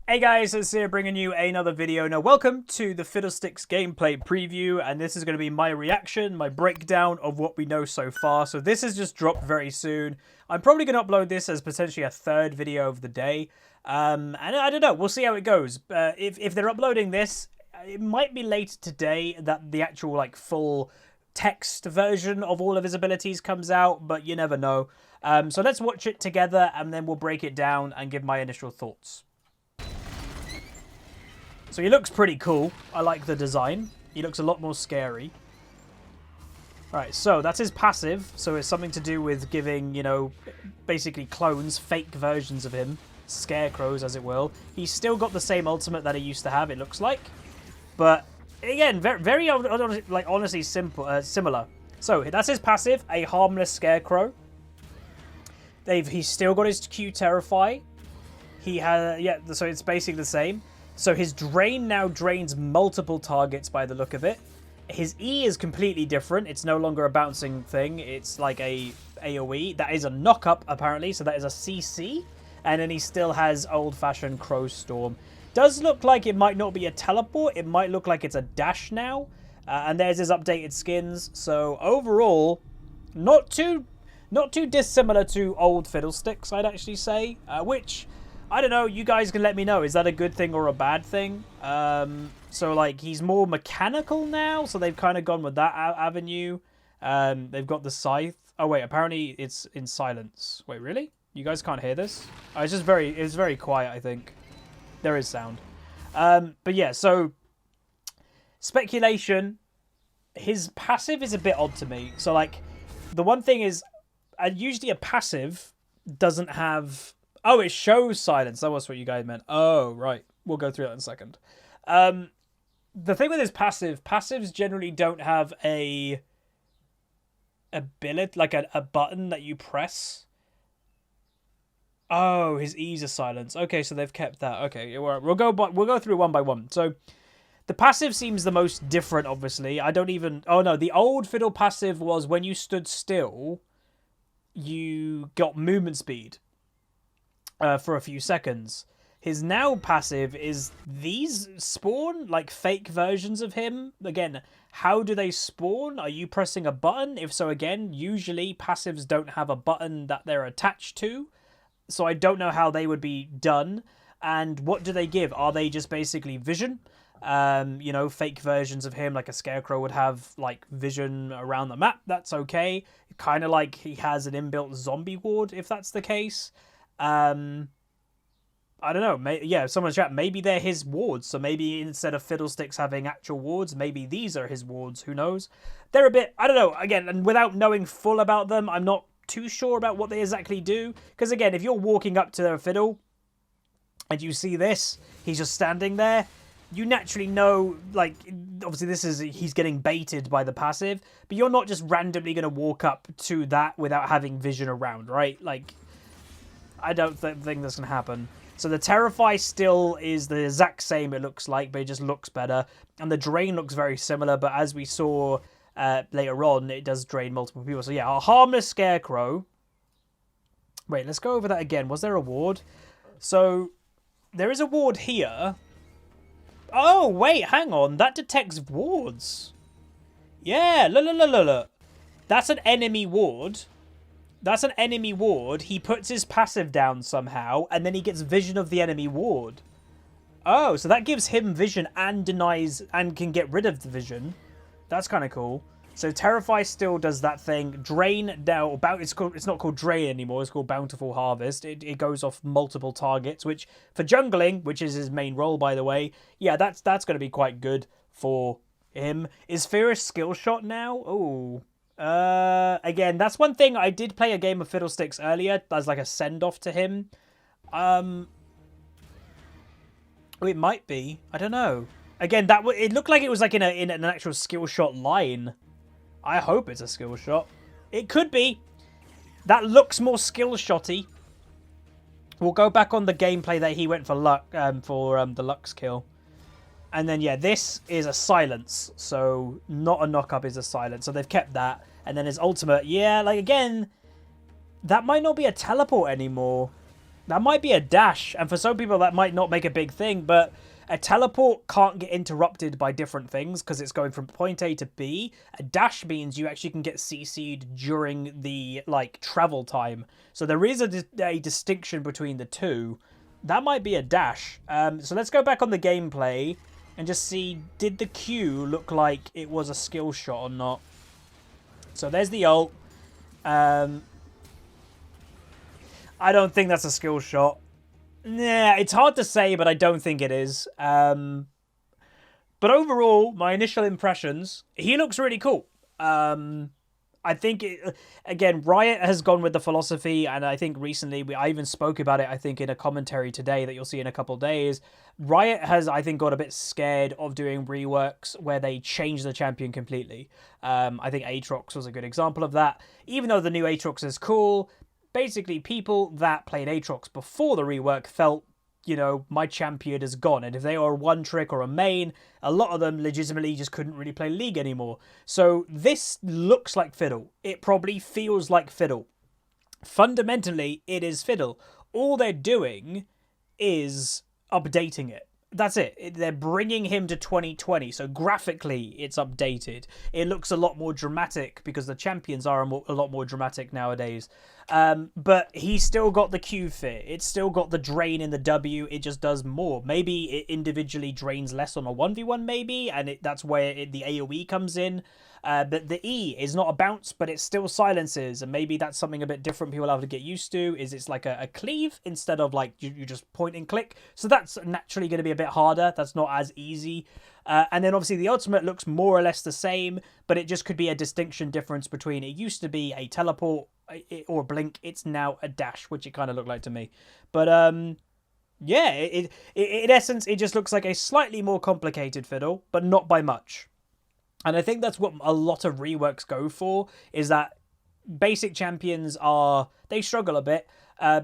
Hey guys, it's here bringing you another video. Now, welcome to the Fiddlesticks gameplay preview, and this is going to be my reaction, my breakdown of what we know so far. So this has just dropped very soon. I'm probably going to upload this as potentially a third video of the day, and I don't know. We'll see how it goes. If they're uploading this, it might be later today that the actual full text version of all of his abilities comes out, but you never know. So let's watch it together, and then we'll break it down and give my initial thoughts. So he looks pretty cool. I like the design. He looks a lot more scary. Alright, so that's his passive. So it's something to do with giving, basically clones, fake versions of him. Scarecrows, as it will. He's still got the same ultimate that he used to have, it looks like. But, again, very honestly similar. So that's his passive, a harmless Scarecrow. He's still got his Q Terrify. He has, so it's basically the same. So his Drain now drains multiple targets by the look of it. His E is completely different. It's no longer a bouncing thing. It's like a AoE. That is a knock-up, apparently. So that is a CC. And then he still has old-fashioned Crow Storm. Does look like it might not be a teleport. It might look like it's a dash now. And there's his updated skins. So overall, not too dissimilar to old Fiddlesticks, I'd actually say. Which... I don't know, you guys can let me know. Is that a good thing or a bad thing? So, he's more mechanical now. So they've kind of gone with that avenue. They've got the scythe. Oh, wait, apparently it's in silence. Wait, really? You guys can't hear this? Oh, it's very quiet, I think. There is sound. But yeah, so speculation. His passive is a bit odd to me. So, the one thing is, usually a passive doesn't have... Oh, it shows silence. That was what you guys meant. Oh, right. We'll go through that in a second. The thing with his passives generally don't have a ability, a button that you press. Oh, his E's are silence. Okay, so they've kept that. Okay, we'll go through one by one. So the passive seems the most different, obviously. I don't even... Oh, no. The old Fiddle passive was when you stood still, you got movement speed. For a few seconds. His now passive is these spawn, fake versions of him. Again, how do they spawn? Are you pressing a button? If so, again, usually passives don't have a button that they're attached to. So I don't know how they would be done. And what do they give? Are they just basically vision? Fake versions of him, like a Scarecrow would have, vision around the map. That's okay. Kind of like he has an inbuilt zombie ward, if that's the case. I don't know. Someone's chat. Maybe they're his wards. So maybe instead of Fiddlesticks having actual wards, maybe these are his wards. Who knows? They're a bit... I don't know. Again, and without knowing full about them, I'm not too sure about what they exactly do. Because again, if you're walking up to a Fiddle and you see this, he's just standing there, you naturally know, obviously he's getting baited by the passive, but you're not just randomly going to walk up to that without having vision around, right? I don't think that's going to happen. So the Terrify still is the exact same, it looks like, but it just looks better. And the Drain looks very similar, but as we saw later on, it does drain multiple people. So yeah, a harmless Scarecrow. Wait, let's go over that again. Was there a ward? So there is a ward here. Oh, wait, hang on. That detects wards. Yeah, look. That's an enemy ward. That's an enemy ward. He puts his passive down somehow, and then he gets vision of the enemy ward. Oh, so that gives him vision and denies and can get rid of the vision. That's kind of cool. So Terrify still does that thing. Drain now, it's not called Drain anymore. It's called Bountiful Harvest. It goes off multiple targets, which for jungling, which is his main role, by the way, yeah, that's going to be quite good for him. Is Fierce skill shot now? Oh. Again, that's one thing. I did play a game of Fiddlesticks earlier as a send-off to him. It might be. I don't know. Again, it looked like it was in an actual skill shot line. I hope it's a skill shot. It could be. That looks more skill shotty. We'll go back on the gameplay that he went for the Lux kill. And then, yeah, this is a silence. So, not a knock-up, is a silence. So, they've kept that. And then his ultimate, yeah, again, that might not be a teleport anymore. That might be a dash, and for some people that might not make a big thing, but a teleport can't get interrupted by different things because it's going from point A to B. A dash means you actually can get CC'd during the, like, travel time. So there is a distinction between the two. That might be a dash. So let's go back on the gameplay and just see, did the Q look like it was a skill shot or not? So there's the ult. I don't think that's a skill shot. Nah, it's hard to say, but I don't think it is. But overall, my initial impressions, he looks really cool. I think, again, Riot has gone with the philosophy, and I think recently, I even spoke about it, I think, in a commentary today that you'll see in a couple of days. Riot has, I think, got a bit scared of doing reworks where they change the champion completely. I think Aatrox was a good example of that. Even though the new Aatrox is cool, basically, people that played Aatrox before the rework felt, you know, my champion is gone. And if they are one trick or a main, a lot of them legitimately just couldn't really play League anymore. So this looks like Fiddle. It probably feels like Fiddle. Fundamentally, it is Fiddle. All they're doing is updating it. That's it. They're bringing him to 2020. So graphically, it's updated. It looks a lot more dramatic because the champions are a lot more dramatic nowadays. But he's still got the Q fit. It's still got the drain in the W. It just does more. Maybe it individually drains less on a 1v1 maybe. And that's where the AoE comes in. But the E is not a bounce, but it still silences. And maybe that's something a bit different people have to get used to. Is it's like a cleave instead of like you just point and click. So that's naturally going to be a bit harder. That's not as easy. And then obviously the ultimate looks more or less the same, but it just could be a distinction difference between it used to be a teleport or a blink. It's now a dash, which it kind of looked like to me. But yeah, in essence, it just looks like a slightly more complicated Fiddle, but not by much. And I think that's what a lot of reworks go for, is that basic champions they struggle a bit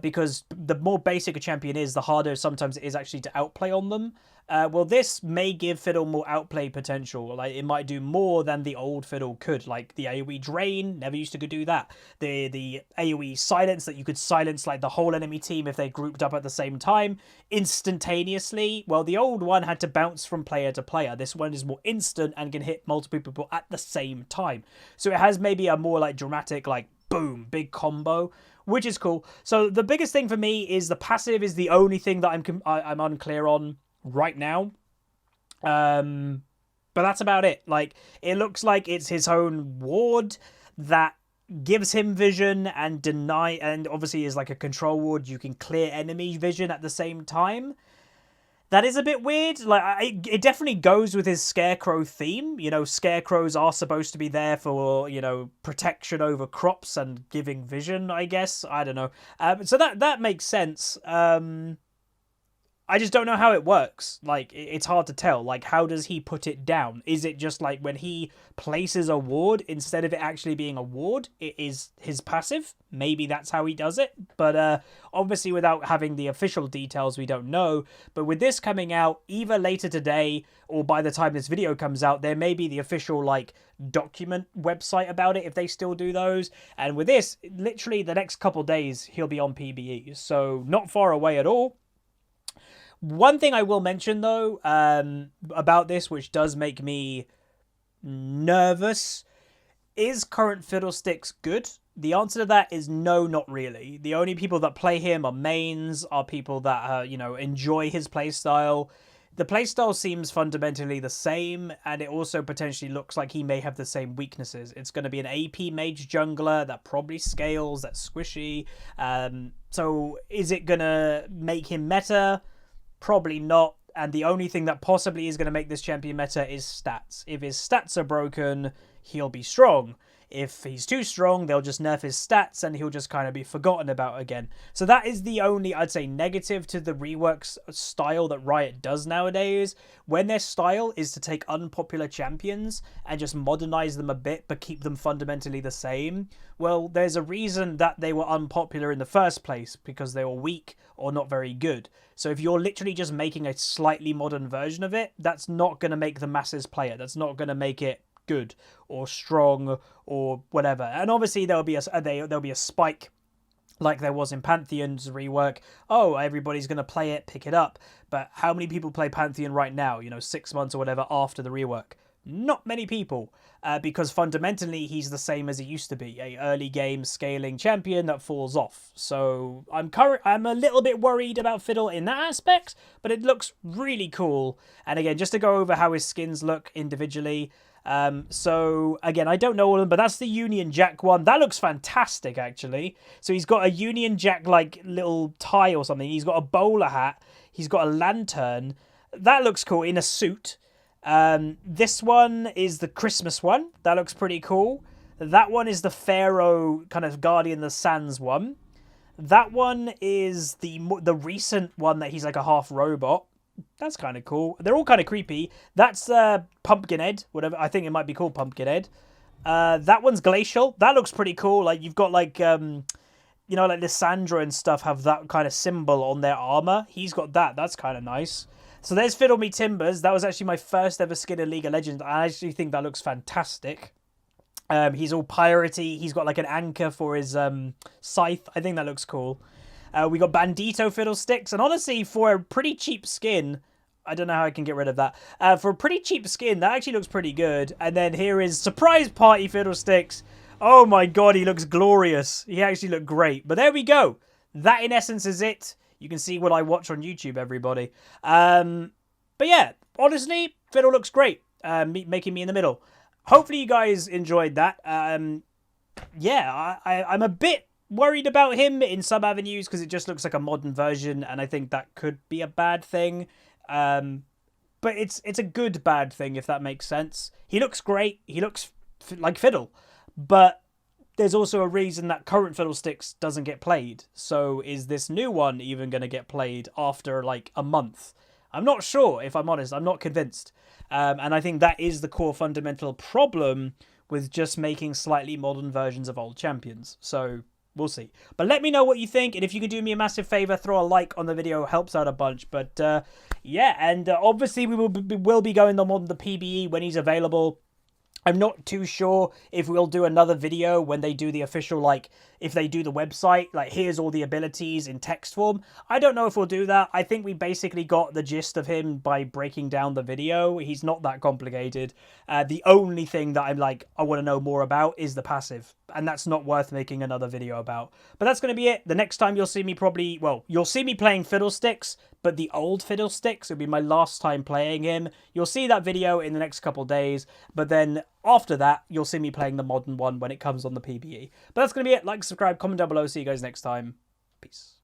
because the more basic a champion is, the harder sometimes it is actually to outplay on them. Well, this may give Fiddle more outplay potential. Like, it might do more than the old Fiddle could. Like, the AoE drain, never used to do that. The AoE silence, that you could silence, like, the whole enemy team if they grouped up at the same time, instantaneously. Well, the old one had to bounce from player to player. This one is more instant and can hit multiple people at the same time. So it has maybe a more, like, dramatic, like, boom, big combo, which is cool. So the biggest thing for me is the passive is the only thing that I'm unclear on right now. But that's about it. Like, it looks like it's his own ward that gives him vision and obviously is like a control ward. You can clear enemy vision at the same time. That is a bit weird. Like, it definitely goes with his Scarecrow theme. You know, Scarecrows are supposed to be there for, you know, protection over crops and giving vision, I guess. I don't know. So that makes sense. I just don't know how it works. Like, it's hard to tell. Like, how does he put it down? Is it just like when he places a ward, instead of it actually being a ward, it is his passive? Maybe that's how he does it. But obviously, without having the official details, we don't know. But with this coming out, either later today or by the time this video comes out, there may be the official, like, document website about it if they still do those. And with this, literally the next couple days, he'll be on PBE. So not far away at all. One thing I will mention, though, about this, which does make me nervous, is current Fiddlesticks good? The answer to that is no, not really. The only people that play him are mains, are people that, you know, enjoy his playstyle. The playstyle seems fundamentally the same, and it also potentially looks like he may have the same weaknesses. It's going to be an AP mage jungler that probably scales, that's squishy. So is it going to make him meta? Probably not, and the only thing that possibly is going to make this champion meta is stats. If his stats are broken, he'll be strong. If he's too strong, they'll just nerf his stats and he'll just kind of be forgotten about again. So that is the only, I'd say, negative to the reworks style that Riot does nowadays. When their style is to take unpopular champions and just modernize them a bit but keep them fundamentally the same, well, there's a reason that they were unpopular in the first place, because they were weak or not very good. So if you're literally just making a slightly modern version of it, that's not going to make the masses play it. That's not going to make it good or strong or whatever. And obviously there'll be a spike like there was in Pantheon's rework. Oh, everybody's going to play it, pick it up. But how many people play Pantheon right now, 6 months or whatever after the rework? Not many people, because fundamentally he's the same as he used to be, a early game scaling champion that falls off. So I'm a little bit worried about Fiddle in that aspect, but it looks really cool. And again, just to go over how his skins look individually. So again, I don't know all of them, but that's the Union Jack one. That looks fantastic, actually. So he's got a Union Jack like little tie or something. He's got a bowler hat. He's got a lantern. That looks cool in a suit. This one is the Christmas one. That looks pretty cool. That one is the Pharaoh kind of Guardian of the Sands one. That one is the recent one that he's like a half robot. That's kind of cool. They're all kind of creepy. That's Pumpkinhead, whatever. I think it might be called Pumpkinhead. That one's Glacial. That looks pretty cool. Like you've got like like Lysandra and stuff have that kind of symbol on their armor. He's got that. That's kind of nice. So there's Fiddle Me Timbers. That was actually my first ever skin in League of Legends. I actually think that looks fantastic. He's all piratey. He's got like an anchor for his scythe. I think that looks cool. We got Bandito Fiddlesticks. And honestly, for a pretty cheap skin, I don't know how I can get rid of that. For a pretty cheap skin, that actually looks pretty good. And then here is Surprise Party Fiddlesticks. Oh my god, he looks glorious. He actually looked great. But there we go. That in essence is it. You can see what I watch on YouTube, everybody. But yeah, honestly, Fiddle looks great. Making me in the middle. Hopefully you guys enjoyed that. Yeah, I'm a bit worried about him in some avenues because it just looks like a modern version, and I think that could be a bad thing. But it's a good bad thing, if that makes sense. He looks great. He looks like Fiddle. But there's also a reason that current Fiddlesticks doesn't get played. So is this new one even going to get played after like a month? I'm not sure, if I'm honest. I'm not convinced. And I think that is the core fundamental problem with just making slightly modern versions of old champions. So we'll see. But let me know what you think. And if you can do me a massive favor, throw a like on the video. Helps out a bunch. But yeah, and obviously we will be going on the PBE when he's available. I'm not too sure if we'll do another video when they do the official, like, if they do the website, like, here's all the abilities in text form. I don't know if we'll do that. I think we basically got the gist of him by breaking down the video. He's not that complicated. The only thing that I'm like, I want to know more about is the passive. And that's not worth making another video about. But that's going to be it. The next time you'll see me probably, well, you'll see me playing Fiddlesticks, but the old Fiddlesticks will be my last time playing him. You'll see that video in the next couple days, but then after that, you'll see me playing the modern one when it comes on the PBE. But that's going to be it. Like, subscribe, comment down below. See you guys next time. Peace.